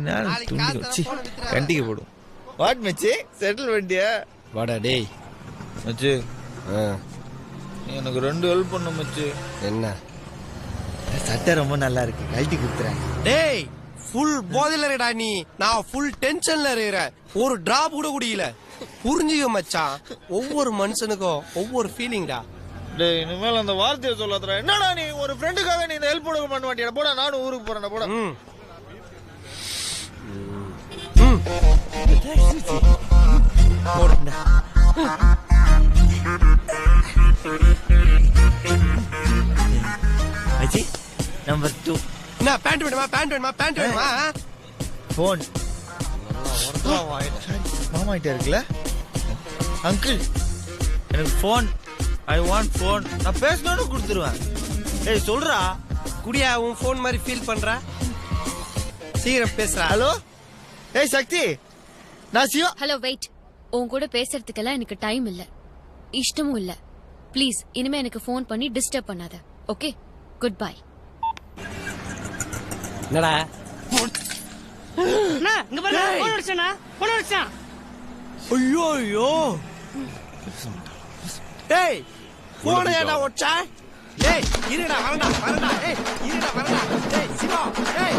நாள் துண்டி வச்சு கண்டிக்க போடும். வாட் மச்சி செட்டில் பண்ணிட்டியா? வாடா டேய். மச்சி எனக்கு 2 ஹெல்ப் பண்ண மச்சி. என்ன? சட்டை ரொம்ப நல்லா இருக்கு, கழட்டி குடுத்துறேன். டேய் ஃபுல் போதையில இருக்கடா நீ. நான் ஃபுல் டென்ஷன்ல இருக்கிறேன். ஒரு டிராப் கூட குடிக்கல. புரிஞ்சுக்க மச்சான், ஒவ்வொரு மனுஷனுக்கும் ஒவ்வொரு ஃபீலிங்டா. டேய் இனிமேல் அந்த வார்த்தையை சொல்லாதடா. என்னடா நீ ஒரு ஃப்ரெண்டுக்காக நீ இந்த ஹெல்ப் பண்ண மாட்டியா? போடா, நானும் ஊருக்கு போறேன். போடா. போடுடா. மச்சி நம்பர் 2. என்ன பேண்ட் வேணுமா? போன் மாமா கிட்ட இருக்குல்ல? அங்கிள் எனக்கு போன், ஐ வாண்ட் போன். நான் பேசணும்னு கொடுத்துருவேன். டேய் சொல்றா. குடியா உன் போன் மாதிரி ஃபீல் பண்ற? சீக்கிரம் பேசுறா. ஹலோ ஏய் சக்தி, நான் சிவா. Hello wait. உன் கூட பேசுறதுக்கெல்லாம் எனக்கு டைம் இல்ல, இஷ்டமும் இல்ல. ப்ளீஸ் இனிமே எனக்கு ஃபோன் பண்ணி டிஸ்டர்ப் பண்ணாத. Okay, good bye. என்னடா இங்க பாருங்க, போன் அடிச்சான். ஐயோ ஐயோ. டேய் போன ஏடா ஒச்சா? டேய் இருடா வரடா. டேய் இருடா வரடா. டேய் சிவா, டேய்